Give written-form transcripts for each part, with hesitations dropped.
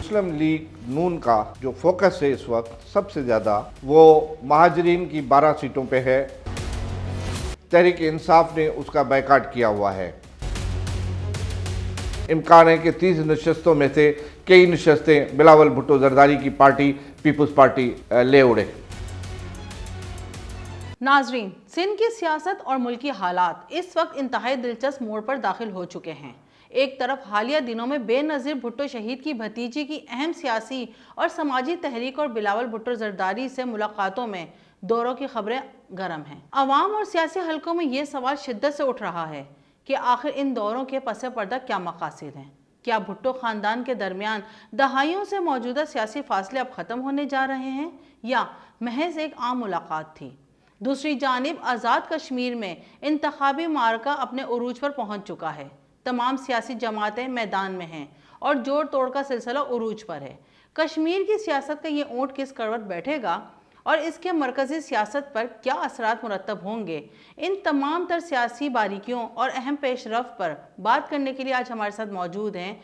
मुस्लिम league नून का जो focus है इस वक्त सबसे ज़्यादा वो महाजरीन की 12 सीटों पे है। तहरीक इंसाफ ने उसका बायकाट किया हुआ है। इम्कान है कि 30 नशस्तों में से कई नशस्तें बिलावल भुट्टो जरदारी की पार्टी पीपल्स पार्टी ले उड़े। नाजरीन, सिंध की सियासत और मुल्की हालात इस वक्त इंतहाई दिलचस्प मोड़ पर दाखिल हो चुके हैं। एक तरफ हालिया दिनों में बेनज़ीर भुट्टो शहीद की भतीजी की अहम सियासी और समाजी तहरीक और बिलावल भुट्टो जरदारी से मुलाकातों में दौरों की खबरें गर्म हैं। अवाम और सियासी हलकों में ये सवाल शिद्दत से उठ रहा है कि आखिर इन दौरों के पस पर्दा क्या मकासद हैं। क्या भुट्टो ख़ानदान के दरमियान दहाइयों से मौजूदा सियासी फासले अब ख़त्म होने जा रहे हैं या महज एक आम मुलाकात थी। दूसरी जानिब आज़ाद कश्मीर में इंतखाबी मार्का अपने उरूज पर पहुंच चुका है। तमाम सियासी जमातें मैदान में हैं और जोड़ तोड़ का सिलसिला उरूज पर है। कश्मीर की सियासत का ये ऊँट किस करवट बैठेगा और इसके मरकज़ी सियासत पर क्या असरात मुरतब होंगे, इन तमाम तर सियासी बारीकियों और अहम पेशरफ पर बात करने के लिए आज हमारे साथ मौजूद हैं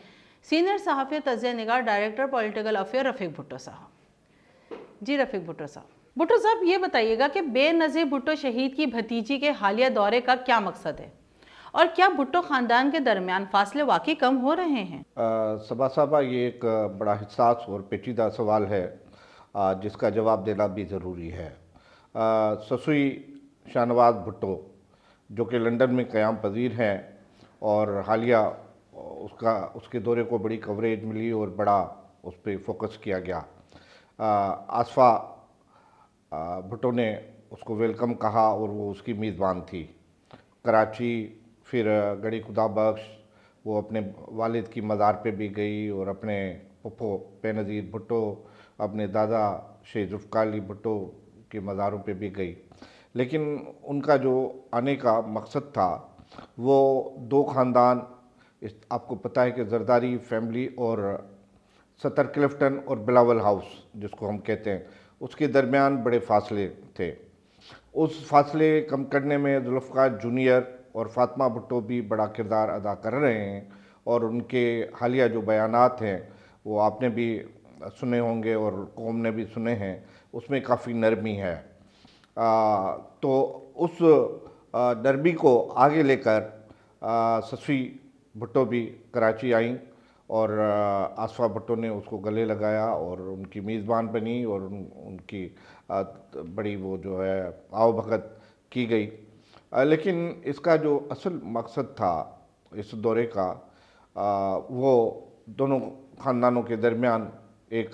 सीनियर सहाफ़ी तज़्ज़िया निगार डायरेक्टर पॉलिटिकल अफेयर रफ़ीक भुट्टो साहब। जी रफ़ीक भुट्टो साहब, ये बताइएगा कि बेनज़ीर भुट्टो शहीद की भतीजी के हालिया दौरे का क्या मकसद है और क्या भुट्टो ख़ानदान के दरमियान फासले वाकई कम हो रहे हैं? सबा साहबा, ये एक बड़ा हिस्सास और पेचीदा सवाल है जिसका जवाब देना भी ज़रूरी है। ससुई शाहनवाज भुट्टो जो कि लंदन में क़याम पजीर हैं और हालिया उसके दौरे को बड़ी कवरेज मिली और बड़ा उस पर फोकस किया गया। आसफ़ा भुट्टो ने उसको वेलकम कहा और वो उसकी मेज़बान थी। कराची, फिर गढ़ी खुदा बख्श, वो अपने वालिद की मज़ार पे भी गई और अपने पप्पो बेनज़ीर भुट्टो, अपने दादा शेख ज़ुल्फ़िकार अली भुट्टो के मज़ारों पे भी गई। लेकिन उनका जो आने का मकसद था वो दो ख़ानदान, आपको पता है कि जरदारी फैमिली और सतर क्लिफ्टन और बिलावल हाउस जिसको हम कहते हैं, उसके दरमियान बड़े फासले थे। उस फासले कम करने में ज़ुल्फ़िकार जूनियर और फ़ातिमा भुट्टो भी बड़ा किरदार अदा कर रहे हैं और उनके हालिया जो बयानात हैं वो आपने भी सुने होंगे और कौम ने भी सुने हैं, उसमें काफ़ी नरमी है। तो उस नरमी को आगे लेकर ससुई भुट्टो भी कराची आईं और आसफ़ा भुट्टो ने उसको गले लगाया और उनकी मेज़बान बनी और उनकी बड़ी वो जो है आओ भगत की गई। लेकिन इसका जो असल मकसद था इस दौरे का वो दोनों ख़ानदानों के दरमियान एक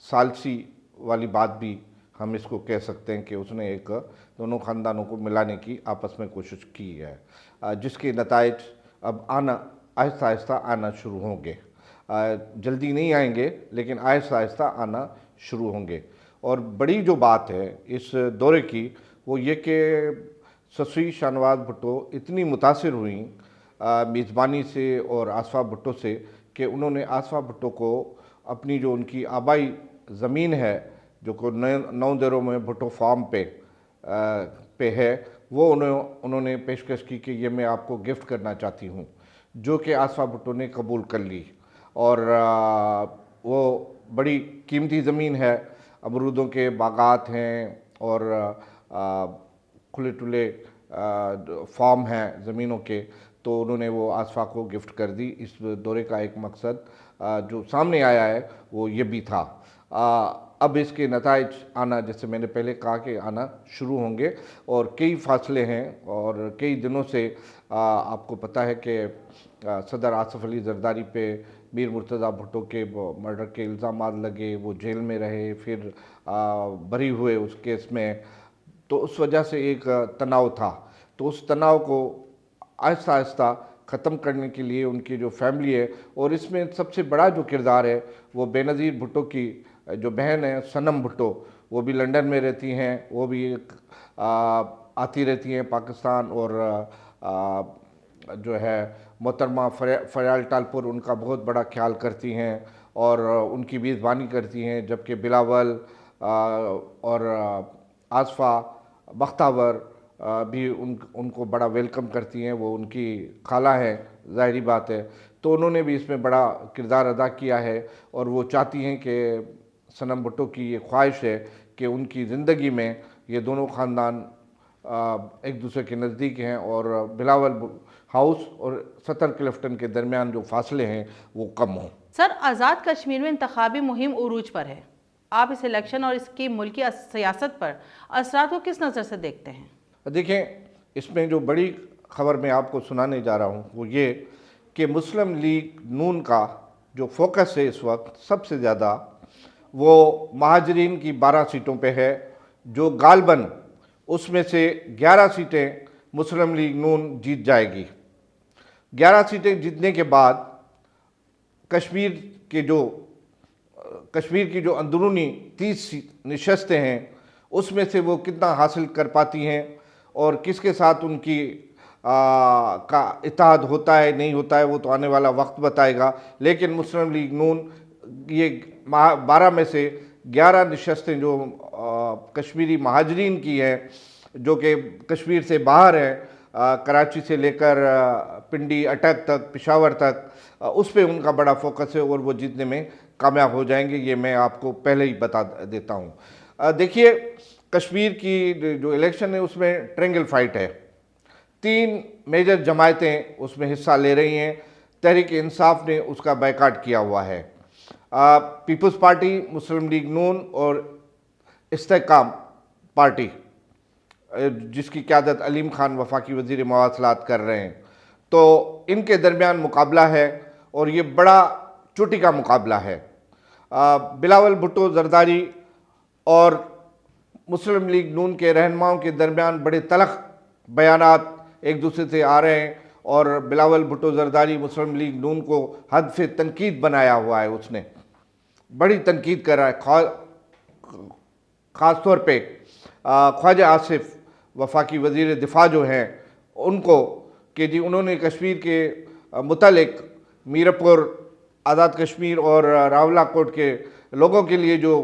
सालसी वाली बात भी हम इसको कह सकते हैं कि उसने एक दोनों ख़ानदानों को मिलाने की आपस में कोशिश की है, जिसके नताइज अब आहिस्ता आहिस्ता आना शुरू होंगे। जल्दी नहीं आएंगे लेकिन आहिस्ता आहिस्ता आना शुरू होंगे। और बड़ी जो बात है इस दौरे की वो ये कि ससुई शाहनवाज भुट्टो इतनी मुतासिर हुई मेज़बानी से और आसफ़ा भुट्टो से कि उन्होंने आसफ़ा भुट्टो को अपनी जो उनकी आबाई ज़मीन है जो को 9 देरों में भुट्टो फार्म पे है वो उन्होंने पेशकश की कि ये मैं आपको गिफ्ट करना चाहती हूँ, जो कि आसफ़ा भुट्टो ने कबूल कर ली। और वो बड़ी कीमती ज़मीन है, अमरूदों के बागात हैं और खुले टुले फार्म हैं ज़मीनों के, तो उन्होंने वो आसफ़ा को गिफ्ट कर दी। इस दौरे का एक मकसद जो सामने आया है वो ये भी था। अब इसके नताइज आना, जैसे मैंने पहले कहा कि आना शुरू होंगे और कई फासले हैं और कई दिनों से आपको पता है कि सदर आसफ़ अली जरदारी पे मीर मुर्तज़ा भुट्टो के मर्डर के इल्ज़ाम लगे, वो जेल में रहे, फिर बरी हुए उस केस में, तो उस वजह से एक तनाव था। तो उस तनाव को आहिस्ता आहिस्ता ख़त्म करने के लिए उनकी जो फैमिली है, और इसमें सबसे बड़ा जो किरदार है वो बेनज़ीर भुट्टो की जो बहन है सनम भुट्टो, वो भी लंदन में रहती हैं, वो भी आती रहती हैं पाकिस्तान और जो है मोहतरमा फ़याल टालपुर उनका बहुत बड़ा ख्याल करती हैं और उनकी मेज़बानी करती हैं, जबकि बिलावल और आसफ़ा बख्तावर भी उनको बड़ा वेलकम करती हैं, वो उनकी खाला हैं, ज़ाहिरी बात है। تو انہوں نے بھی اس میں بڑا کردار ادا کیا ہے، اور وہ چاہتی ہیں کہ صنم بھٹو کی یہ خواہش ہے کہ ان کی زندگی میں یہ دونوں خاندان ایک دوسرے کے نزدیک ہیں، اور بلاول ہاؤس اور صدر کلفٹن کے درمیان جو فاصلے ہیں وہ کم ہوں۔ سر، آزاد کشمیر میں انتخابی مہم عروج پر ہے، آپ اس الیکشن اور اس کی ملکی سیاست پر اثرات کو کس نظر سے دیکھتے ہیں؟ دیکھیں، اس میں جو بڑی خبر میں آپ کو سنانے جا رہا ہوں وہ یہ کہ مسلم لیگ نون کا جو فوکس ہے اس وقت سب سے زیادہ وہ مہاجرین کی 12 سیٹوں پہ ہے، جو غالباً اس میں سے 11 سیٹیں مسلم لیگ نون جیت جائے گی۔ 11 سیٹیں جیتنے کے بعد کشمیر کی جو اندرونی 30 نشستیں ہیں اس میں سے وہ کتنا حاصل کر پاتی ہیں، اور کس کے ساتھ ان کی کا اتحاد ہوتا ہے نہیں ہوتا ہے وہ تو آنے والا وقت بتائے گا، لیکن مسلم لیگ نون یہ 12 میں سے 11 نشستیں جو کشمیری مہاجرین کی ہیں، جو کہ کشمیر سے باہر ہیں، کراچی سے لے کر پنڈی اٹک تک، پشاور تک، اس پہ ان کا بڑا فوکس ہے، اور وہ جیتنے میں کامیاب ہو جائیں گے، یہ میں آپ کو پہلے ہی بتا دیتا ہوں۔ دیکھیے، کشمیر کی جو الیکشن ہے اس میں ٹرینگل فائٹ ہے، 3 میجر جماعتیں اس میں حصہ لے رہی ہیں۔ تحریک انصاف نے اس کا بائیکاٹ کیا ہوا ہے، پیپلز پارٹی، مسلم لیگ نون اور استحکام پارٹی جس کی قیادت علیم خان وفاقی وزیر مواصلات کر رہے ہیں، تو ان کے درمیان مقابلہ ہے، اور یہ بڑا چوٹی کا مقابلہ ہے۔ بلاول بھٹو زرداری اور مسلم لیگ نون کے رہنماؤں کے درمیان بڑے تلخ بیانات ایک دوسرے سے آ رہے ہیں، اور بلاول بھٹو زرداری مسلم لیگ نون کو ہدف تنقید بنایا ہوا ہے، اس نے بڑی تنقید کر رہا ہے، خاص طور پہ خواجہ آصف وفاقی وزیر دفاع جو ہیں ان کو، کہ جی انہوں نے کشمیر کے متعلق میرپور، آزاد کشمیر اور راولہ کوٹ کے لوگوں کے لیے جو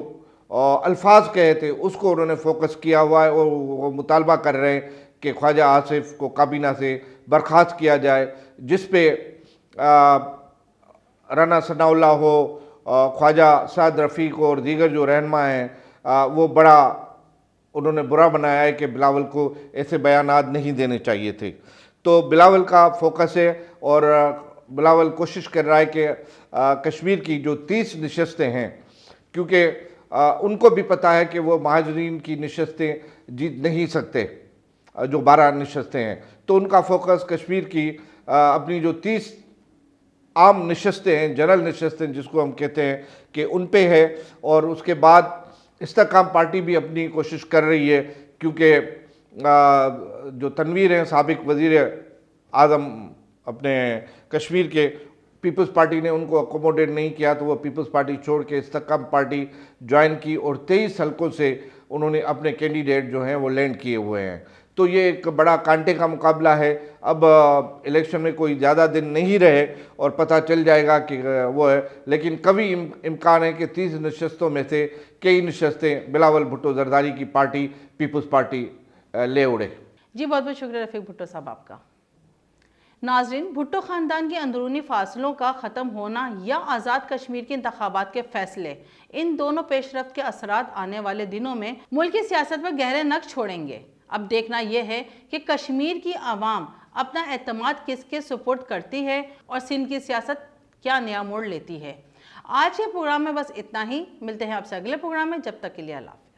الفاظ کہے تھے اس کو انہوں نے فوکس کیا ہوا ہے، اور وہ مطالبہ کر رہے ہیں کہ خواجہ آصف کو کابینہ سے برخاست کیا جائے، جس پہ رانا ثناء اللہ ہو، خواجہ سعد رفیق اور دیگر جو رہنما ہیں وہ بڑا انہوں نے برا بنایا ہے کہ بلاول کو ایسے بیانات نہیں دینے چاہیے تھے۔ تو بلاول کا فوکس ہے، اور بلاول کوشش کر رہا ہے کہ کشمیر کی جو 30 نشستیں ہیں، کیونکہ ان کو بھی پتہ ہے کہ وہ مہاجرین کی نشستیں جیت نہیں سکتے، جو 12 نشستیں ہیں، تو ان کا فوکس کشمیر کی اپنی جو 30 عام نشستیں ہیں، جنرل نشستیں جس کو ہم کہتے ہیں، کہ ان پہ ہے۔ اور اس کے بعد استحکام پارٹی بھی اپنی کوشش کر رہی ہے، کیونکہ جو تنویر ہیں سابق وزیر اعظم اپنے کشمیر کے، پیپلز پارٹی نے ان کو اکوموڈیٹ نہیں کیا، تو وہ پیپلز پارٹی چھوڑ کے استحکام پارٹی جوائن کی، اور 23 حلقوں سے انہوں نے اپنے کینڈیڈیٹ جو ہیں وہ لینڈ کیے ہوئے ہیں۔ تو یہ ایک بڑا کانٹے کا مقابلہ ہے۔ اب الیکشن میں کوئی زیادہ دن نہیں رہے اور پتہ چل جائے گا کہ وہ ہے، لیکن کبھی امکان ہے کہ 30 نشستوں میں سے کئی نشستیں بلاول بھٹو زرداری کی پارٹی پیپلز پارٹی لے اڑے۔ جی بہت بہت شکریہ رفیق بھٹو صاحب آپ کا۔ ناظرین، بھٹو خاندان کے اندرونی فاصلوں کا ختم ہونا یا آزاد کشمیر کے انتخابات کے فیصلے، ان دونوں پیش رفت کے اثرات آنے والے دنوں میں ملکی سیاست پر گہرے نقش چھوڑیں گے۔ اب دیکھنا یہ ہے کہ کشمیر کی عوام اپنا اعتماد کس کے سپرد کرتی ہے، اور سندھ کی سیاست کیا نیا موڑ لیتی ہے۔ آج کے پروگرام میں بس اتنا ہی، ملتے ہیں آپ سے اگلے پروگرام میں، جب تک کے لیے اللہ حافظ۔